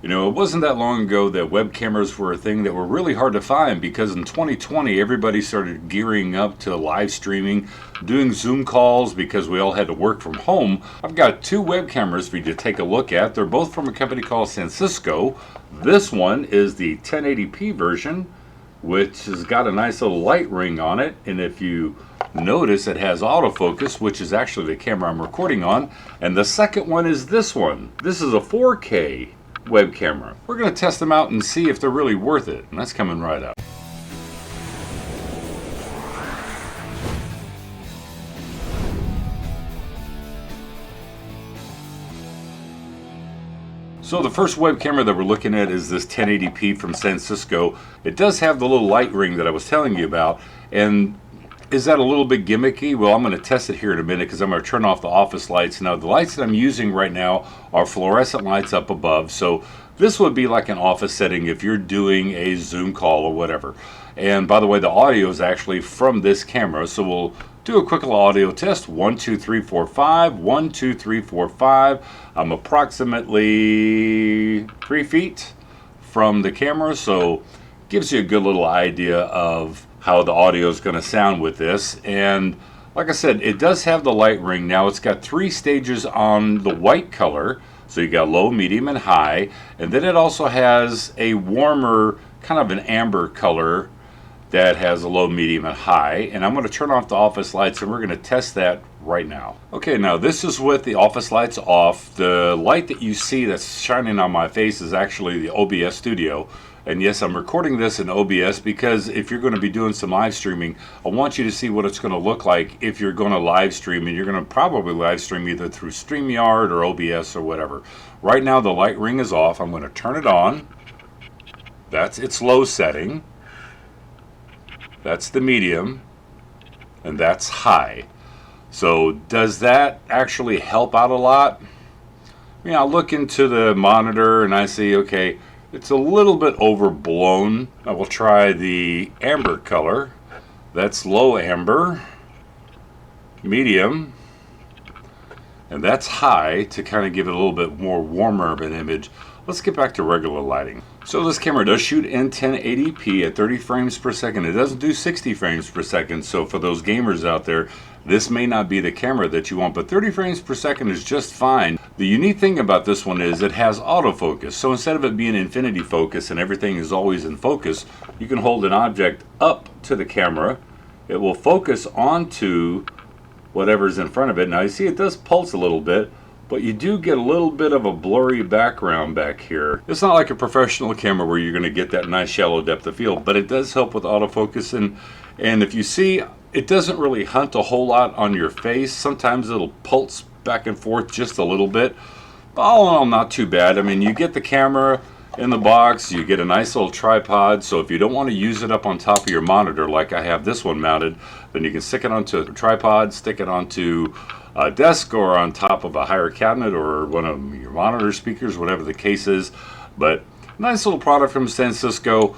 You know, it wasn't that long ago that web cameras were a thing that were really hard to find because in 2020 everybody started gearing up to live streaming, doing Zoom calls because we all had to work from home. I've got two web cameras for you to take a look at. They're both from a company called Sansisco. This one is the 1080p version, which has got a nice little light ring on it, and if you notice, it has autofocus, which is actually the camera I'm recording on. And the second one is this one. This is a 4K web camera. We're going to test them out and see if they're really worth it, and that's coming right up. So the first web camera that we're looking at is this 1080p from Sansisco. It does have the little light ring that I was telling you about, and is that a little bit gimmicky? Well, I'm going to test it here in a minute because I'm going to turn off the office lights. Now, the lights that I'm using right now are fluorescent lights up above, so this would be like an office setting if you're doing a Zoom call or whatever. And by the way, the audio is actually from this camera, so we'll do a quick little audio test. 1, 2, 3, 4, 5. 1, 2, 3, 4, 5. I'm approximately 3 feet from the camera, so gives you a good little idea of how the audio is going to sound with this. And like I said, it does have the light ring. Now it's got 3 stages on the white color, so you got low, medium, and high, and then it also has a warmer kind of an amber color that has a low, medium, and high. And I'm going to turn off the office lights and we're going to test that right now. Okay, now this is with the office lights off. The light that you see that's shining on my face is actually the OBS studio. And yes, I'm recording this in OBS because if you're going to be doing some live streaming, I want you to see what it's going to look like if you're going to live stream, and you're going to probably live stream either through StreamYard or OBS or whatever. Right now the light ring is off. I'm going to turn it on. That's its low setting. That's the medium, and that's high. So does that actually help out a lot? I mean, I look into the monitor and I see, okay, it's a little bit overblown. I will try the amber color. That's low amber, medium, and that's high to kind of give it a little bit more warmer of an image. Let's get back to regular lighting. So this camera does shoot in 1080p at 30 frames per second. It doesn't do 60 frames per second, so for those gamers out there, this may not be the camera that you want, but 30 frames per second is just fine. The unique thing about this one is it has autofocus. So instead of it being infinity focus and everything is always in focus, you can hold an object up to the camera. It will focus onto whatever's in front of it. Now you see it does pulse a little bit, but you do get a little bit of a blurry background back here. It's not like a professional camera where you're going to get that nice shallow depth of field, but it does help with autofocus. And if you see, it doesn't really hunt a whole lot on your face. Sometimes it'll pulse back and forth just a little bit. But all in all, not too bad. I mean, you get the camera in the box, you get a nice little tripod, so if you don't want to use it up on top of your monitor like I have this one mounted, then you can stick it onto a tripod, stick it onto a desk or on top of a higher cabinet or one of your monitor speakers, whatever the case is. But nice little product from Sansisco.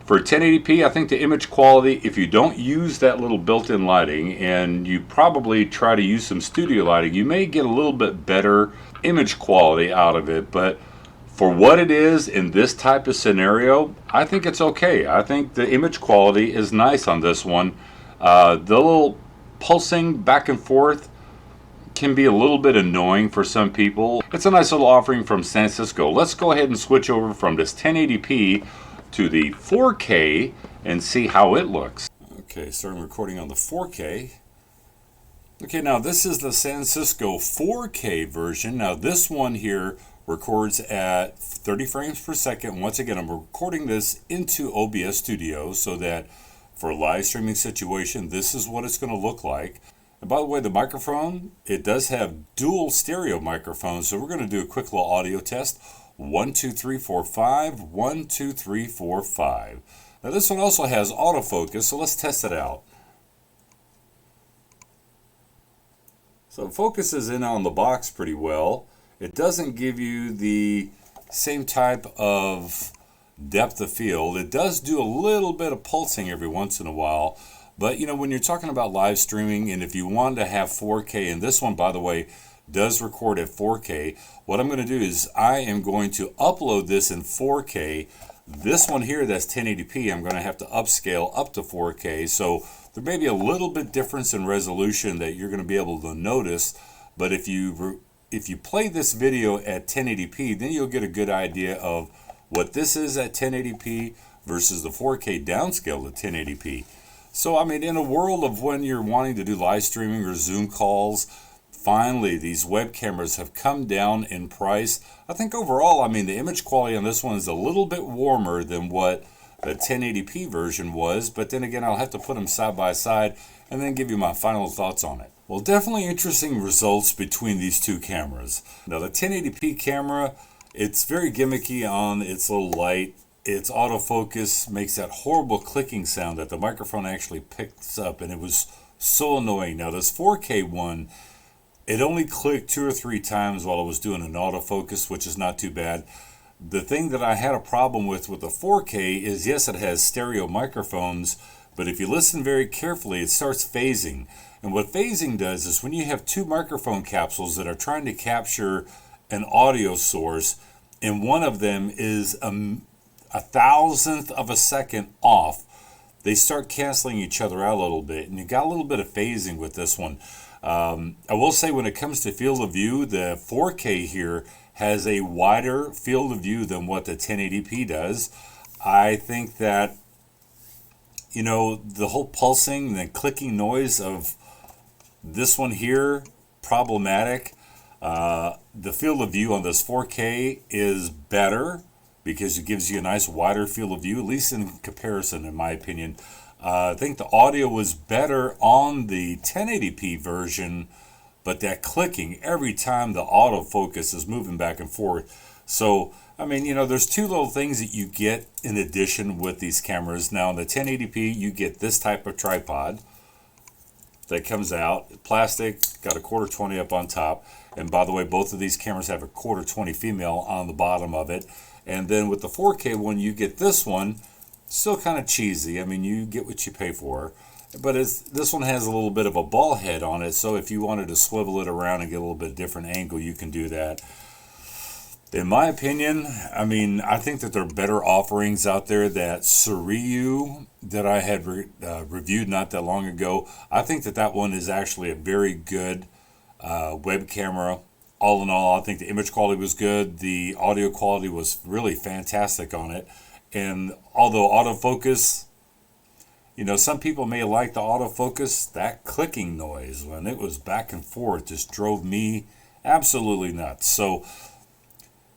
For 1080p, I think the image quality, if you don't use that little built-in lighting and you probably try to use some studio lighting, you may get a little bit better image quality out of it. But for what it is in this type of scenario, I think it's okay. I think the image quality is nice on this one. The little pulsing back and forth can be a little bit annoying for some people. It's a nice little offering from Sansisco. Let's go ahead and switch over from this 1080p to the 4K and see how it looks. Okay, starting recording on the 4K. Okay, now this is the Sansisco 4K version. Now this one here records at 30 frames per second. Once again, I'm recording this into OBS Studio so that for a live streaming situation, this is what it's going to look like. And by the way, the microphone, it does have dual stereo microphones, so we're going to do a quick little audio test. 1, 2, 3, 4, 5. 1, 2, 3, 4, 5. Now this one also has autofocus, so let's test it out. So it focuses in on the box pretty well. It doesn't give you the same type of depth of field. It does do a little bit of pulsing every once in a while. But you know, when you're talking about live streaming, and if you want to have 4K, and this one, by the way, does record at 4K. What I'm going to do is I am going to upload this in 4K. This one here that's 1080p, I'm going to have to upscale up to 4K. So there may be a little bit difference in resolution that you're going to be able to notice. But if you play this video at 1080p, then you'll get a good idea of what this is at 1080p versus the 4K downscale to 1080p. So, I mean, in a world of when you're wanting to do live streaming or Zoom calls, finally, these web cameras have come down in price. I think overall, I mean, the image quality on this one is a little bit warmer than what the 1080p version was. But then again, I'll have to put them side by side and then give you my final thoughts on it. Well, definitely interesting results between these two cameras. Now, the 1080p camera, it's very gimmicky on its little light. Its autofocus makes that horrible clicking sound that the microphone actually picks up, and it was so annoying. Now, this 4K one, it only clicked 2 or 3 times while I was doing an autofocus, which is not too bad. The thing that I had a problem with the 4K is, yes, it has stereo microphones, but if you listen very carefully, it starts phasing. And what phasing does is when you have 2 microphone capsules that are trying to capture an audio source, and one of them is a thousandth of a second off, they start canceling each other out a little bit, and you got a little bit of phasing with this one. I will say when it comes to field of view, the 4K here has a wider field of view than what the 1080p does. I think that, you know, the whole pulsing and the clicking noise of this one here, problematic. The field of view on this 4K is better because it gives you a nice wider field of view, at least in comparison, in my opinion. I think the audio was better on the 1080p version, but that clicking every time the autofocus is moving back and forth. So, I mean, you know, there's 2 little things that you get in addition with these cameras. Now, in the 1080p, you get this type of tripod that comes out, plastic, got a 1/4-20 up on top. And by the way, both of these cameras have a 1/4-20 female on the bottom of it. And then with the 4K one, you get this one, still kind of cheesy. I mean, you get what you pay for. But this one has a little bit of a ball head on it, so if you wanted to swivel it around and get a little bit different angle, you can do that. In my opinion, I mean, I think that there are better offerings out there. That Suryu that I had reviewed not that long ago, I think that one is actually a very good web camera. All in all, I think the image quality was good. The audio quality was really fantastic on it. And although autofocus, you know, some people may like the autofocus, that clicking noise when it was back and forth just drove me absolutely nuts. So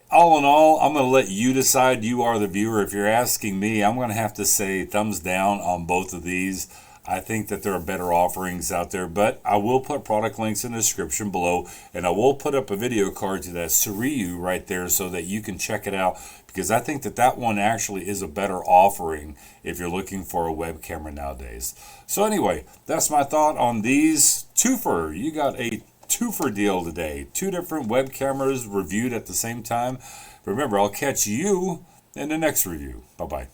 all in all, I'm going to let you decide. You are the viewer. If you're asking me, I'm going to have to say thumbs down on both of these. I think that there are better offerings out there, but I will put product links in the description below, and I will put up a video card to that Suryu right there so that you can check it out, because I think that one actually is a better offering if you're looking for a web camera nowadays. So anyway, that's my thought on these twofer. You got a twofer deal today. 2 different web cameras reviewed at the same time. Remember, I'll catch you in the next review. Bye-bye.